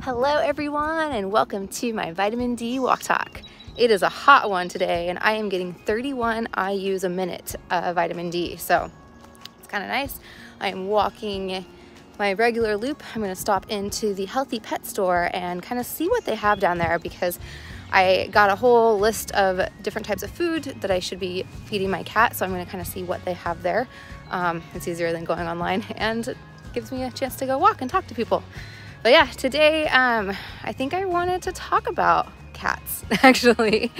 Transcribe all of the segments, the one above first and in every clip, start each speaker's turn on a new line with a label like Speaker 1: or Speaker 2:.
Speaker 1: Hello everyone and welcome to my vitamin D walk talk. It is a hot one today and I am getting 31 IUs a minute of vitamin D, so it's kind of nice. I am walking my regular loop. I'm going to stop into the Healthy Pet store and kind of see what they have down there because I got a whole list of different types of food that I should be feeding my cat, so I'm going to kind of see what they have there. It's easier than going online and it gives me a chance to go walk and talk to people. But yeah, today I think I wanted to talk about cats, actually.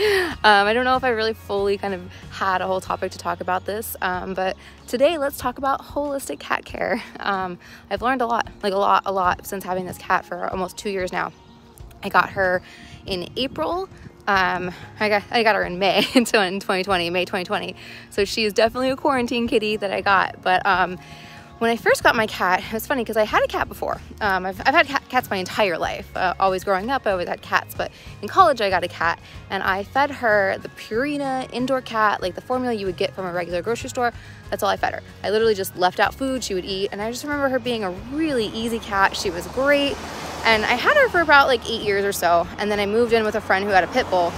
Speaker 1: I don't know if I really fully kind of had a whole topic to talk about this, but today let's talk about holistic cat care. I've learned a lot, like a lot since having this cat for almost 2 years now. I got her in April. I got her in May, so in 2020, May 2020. So she's definitely a quarantine kitty that I got, but when I first got my cat, it was funny because I had a cat before. I've had cats my entire life. Always growing up, I always had cats, but in college I got a cat and I fed her the Purina indoor cat, like the formula you would get from a regular grocery store. That's all I fed her. I literally just left out food she would eat, and I just remember her being a really easy cat. She was great, and I had her for about like 8 years or so, and then I moved in with a friend who had a pit bull,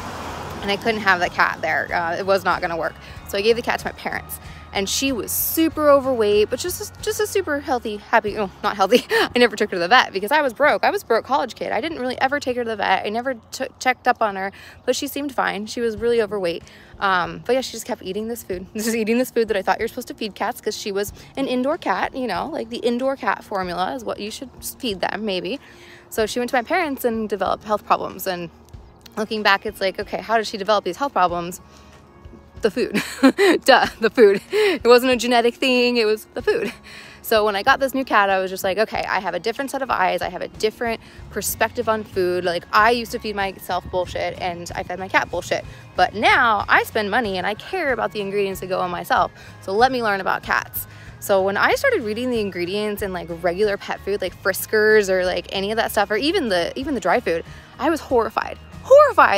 Speaker 1: and I couldn't have the cat there. It was not gonna work. So I gave the cat to my parents. And she was super overweight, but just a super healthy, happy, oh, not healthy. I never took her to the vet because I was broke. I was a broke college kid. I didn't really ever take her to the vet. I never checked up on her, but she seemed fine. She was really overweight. But yeah, she just kept eating this food. Eating this food that I thought you're supposed to feed cats because she was an indoor cat, you know, like the indoor cat formula is what you should feed them, maybe. So she went to my parents and developed health problems. And looking back, it's like, okay, how did she develop these health problems? The food. Duh, the food. It wasn't a genetic thing, it was the food. So when I got this new cat, I was just like, okay, I have a different set of eyes, I have a different perspective on food. Like, I used to feed myself bullshit and I fed my cat bullshit, but now I spend money and I care about the ingredients that go on myself, so let me learn about cats. So when I started reading the ingredients in like regular pet food, like Friskers or like any of that stuff, or even the dry food, I was horrified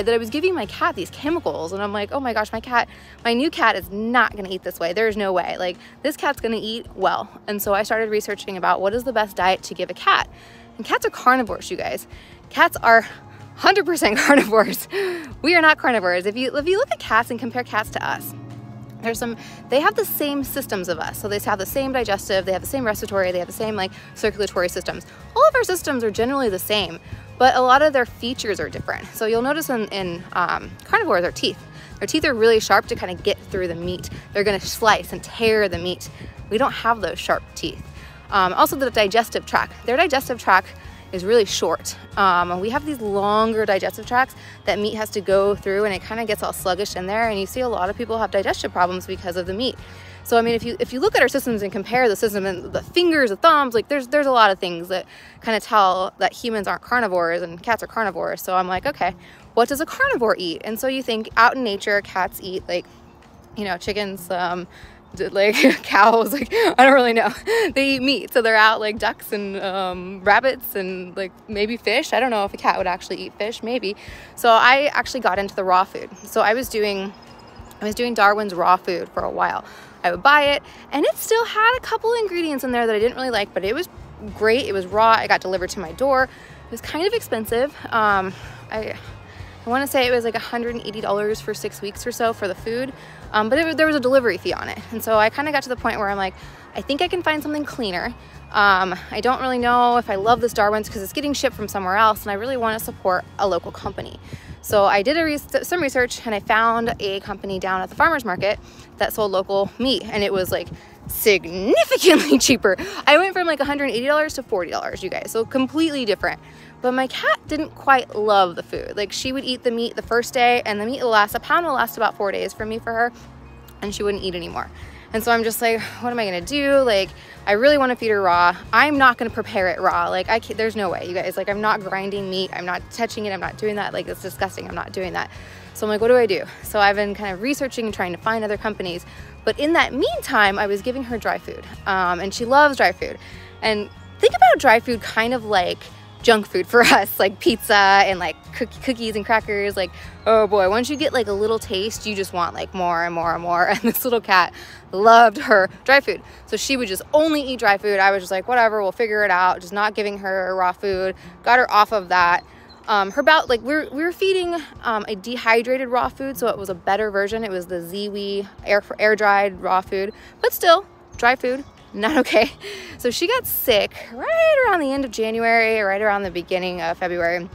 Speaker 1: that I was giving my cat these chemicals. And I'm like, oh my gosh, my new cat is not gonna eat this way. There's no way. Like, this cat's gonna eat well. And so I started researching about what is the best diet to give a cat. And cats are carnivores, you guys. Cats are 100% carnivores. We are not carnivores. If you look at cats and compare cats to us, they have the same systems of us. So they have the same digestive, they have the same respiratory, they have the same like circulatory systems. All of our systems are generally the same, but a lot of their features are different. So you'll notice in carnivores, their teeth are really sharp to kind of get through the meat. They're gonna slice and tear the meat. We don't have those sharp teeth. Also the digestive tract, their digestive tract is really short. We have these longer digestive tracts that meat has to go through, and it kind of gets all sluggish in there, and you see a lot of people have digestion problems because of the meat. So I mean, if you look at our systems and compare the system and the fingers, the thumbs, like there's a lot of things that kind of tell that humans aren't carnivores and cats are carnivores. So I'm like, okay, what does a carnivore eat? And so you think out in nature, cats eat like, you know, chickens, like cows, like I don't really know. They eat meat, so they're out like ducks and rabbits and like maybe fish. I don't know if a cat would actually eat fish, maybe. So I actually got into the raw food. So I was doing Darwin's raw food for a while. I would buy it and it still had a couple ingredients in there that I didn't really like, but it was great. It was raw. It got delivered to my door. It was kind of expensive. I want to say it was like $180 for 6 weeks or so for the food, but there was a delivery fee on it. And so I kind of got to the point where I'm like, I think I can find something cleaner. I don't really know if I love this Darwin's because it's getting shipped from somewhere else, and I really want to support a local company. So I did some research and I found a company down at the farmer's market that sold local meat, and it was like significantly cheaper. I went from like $180 to $40, you guys, so completely different. But my cat didn't quite love the food. Like, she would eat the meat the first day, and the meat a pound will last about 4 days for her, and she wouldn't eat anymore. And so I'm just like, what am I gonna do? Like, I really wanna feed her raw. I'm not gonna prepare it raw. Like, there's no way, you guys. Like, I'm not grinding meat. I'm not touching it. I'm not doing that. Like, it's disgusting. I'm not doing that. So I'm like, what do I do? So I've been kind of researching and trying to find other companies. But in that meantime, I was giving her dry food. And she loves dry food. And think about dry food kind of like junk food for us, like pizza and like cookies and crackers. Like, oh boy, once you get like a little taste, you just want like more and more and more. And this little cat loved her dry food, so she would just only eat dry food. I was just like, whatever, we'll figure it out. Just not giving her raw food. Got her off of that. Her bout, like we were feeding a dehydrated raw food, so it was a better version. It was the Ziwi air dried raw food, but still dry food, not okay. So she got sick right around the end of January, right around the beginning of February.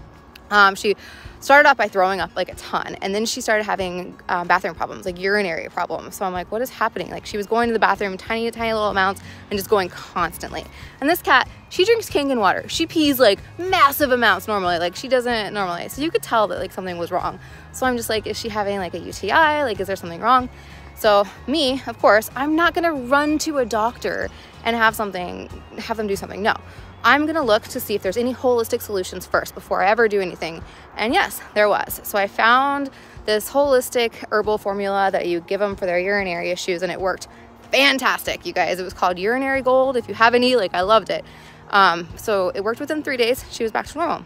Speaker 1: She started off by throwing up like a ton, and then she started having bathroom problems, like urinary problems. So I'm like, what is happening? Like, she was going to the bathroom tiny little amounts and just going constantly. And this cat, she drinks Kangen water. She pees like massive amounts normally, like she doesn't normally. So you could tell that like something was wrong. So I'm just like, is she having like a UTI? Like, is there something wrong? So me, of course, I'm not gonna run to a doctor and have them do something. No, I'm gonna look to see if there's any holistic solutions first before I ever do anything. And yes, there was. So I found this holistic herbal formula that you give them for their urinary issues, and it worked fantastic, you guys. It was called Urinary Gold. If you have any, like, I loved it. So it worked within 3 days. She was back to normal.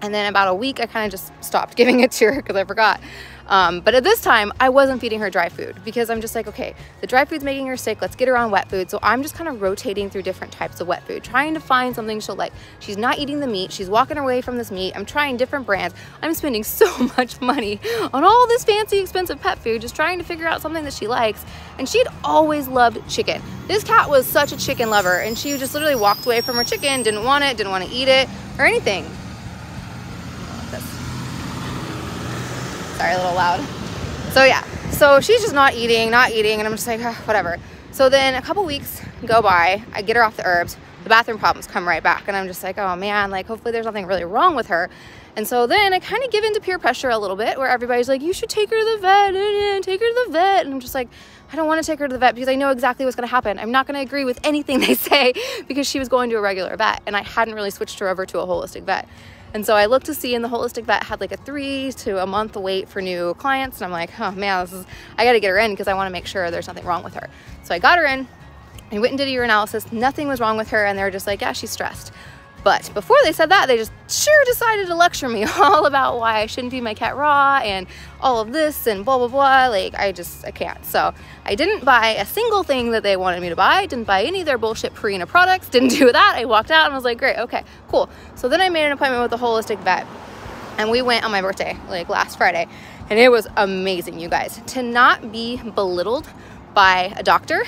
Speaker 1: And then about a week, I kind of just stopped giving it to her because I forgot. But at this time, I wasn't feeding her dry food because I'm just like, okay, the dry food's making her sick. Let's get her on wet food. So I'm just kind of rotating through different types of wet food, trying to find something she'll like. She's not eating the meat. She's walking away from this meat. I'm trying different brands. I'm spending so much money on all this fancy, expensive pet food, just trying to figure out something that she likes. And she'd always loved chicken. This cat was such a chicken lover, and she just literally walked away from her chicken, didn't want it, didn't want to eat it or anything. Sorry, a little loud. So yeah, so she's just not eating, and I'm just like, oh, whatever. So then a couple weeks go by, I get her off the herbs, the bathroom problems come right back, and I'm just like, oh man, like hopefully there's nothing really wrong with her. And so then I kind of give into peer pressure a little bit, where everybody's like, you should take her to the vet, take her to the vet. And I'm just like, I don't want to take her to the vet because I know exactly what's going to happen. I'm not going to agree with anything they say because she was going to a regular vet, and I hadn't really switched her over to a holistic vet. And so I looked to see, and the holistic vet had like a 3 to a month wait for new clients. And I'm like, oh man, I got to get her in because I want to make sure there's nothing wrong with her. So I got her in, I went and did a urinalysis. Nothing was wrong with her. And they were just like, yeah, she's stressed. But before they said that, they just sure decided to lecture me all about why I shouldn't feed my cat raw and all of this and blah, blah, blah. Like, I can't. So I didn't buy a single thing that they wanted me to buy. Didn't buy any of their bullshit Purina products. Didn't do that. I walked out and was like, great, okay, cool. So then I made an appointment with a holistic vet, and we went on my birthday, like last Friday. And it was amazing, you guys. To not be belittled by a doctor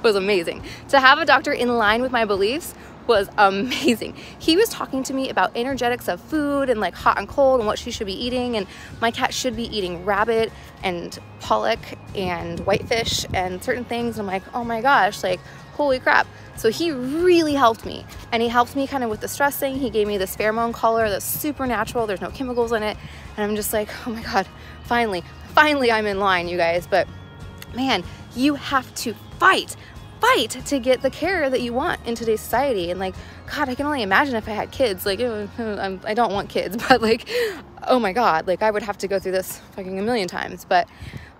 Speaker 1: was amazing. To have a doctor in line with my beliefs was amazing. He was talking to me about energetics of food and like hot and cold and what she should be eating, and my cat should be eating rabbit and pollock and whitefish and certain things. I'm like, oh my gosh, like holy crap. So he really helped me, and he helped me kind of with the stress thing. He gave me this pheromone collar that's super natural. There's no chemicals in it, and I'm just like, oh my god, finally I'm in line, you guys. But man, you have to fight to get the care that you want in today's society. And like, god, I can only imagine if I had kids. Like, I don't want kids, but like, oh my god, like I would have to go through this fucking a million times. But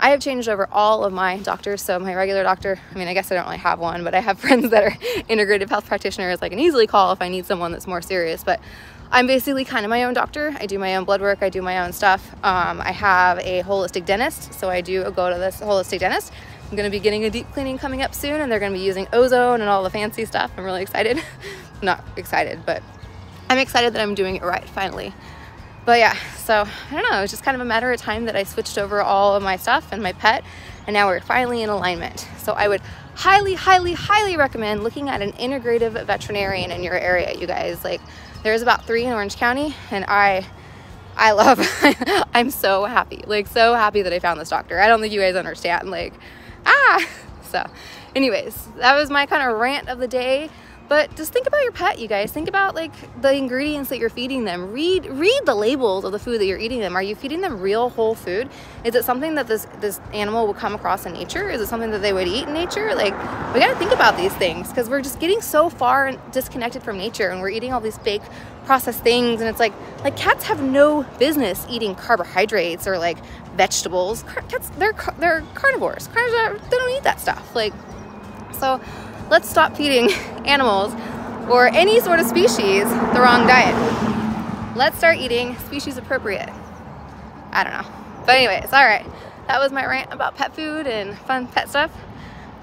Speaker 1: I have changed over all of my doctors. So my regular doctor, I mean, I guess I don't really have one, but I have friends that are integrative health practitioners I can easily call if I need someone that's more serious. But I'm basically kind of my own doctor. I do my own blood work. I do my own stuff. I have a holistic dentist, so I do go to this holistic dentist. I'm going to be getting a deep cleaning coming up soon, and they're going to be using ozone and all the fancy stuff. I'm really excited. Not excited, but I'm excited that I'm doing it right finally. But yeah, so I don't know. It was just kind of a matter of time that I switched over all of my stuff and my pet, and now we're finally in alignment. So I would highly recommend looking at an integrative veterinarian in your area, you guys. Like, there's about 3 in Orange County, and I love, I'm so happy, like so happy that I found this doctor. I don't think you guys understand, like, so anyways, that was my kind of rant of the day. But just think about your pet, you guys. Think about like the ingredients that you're feeding them. Read the labels of the food that you're eating them. Are you feeding them real whole food? Is it something that this animal would come across in nature? Is it something that they would eat in nature? Like, we got to think about these things, because we're just getting so far and disconnected from nature, and we're eating all these fake processed things. And it's like cats have no business eating carbohydrates or like vegetables. Cats, they're carnivores. Carnivores, they don't eat that stuff. Like, so let's stop feeding animals or any sort of species the wrong diet. Let's start eating species appropriate. I don't know. But anyways, all right. That was my rant about pet food and fun pet stuff.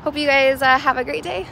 Speaker 1: Hope you guys have a great day.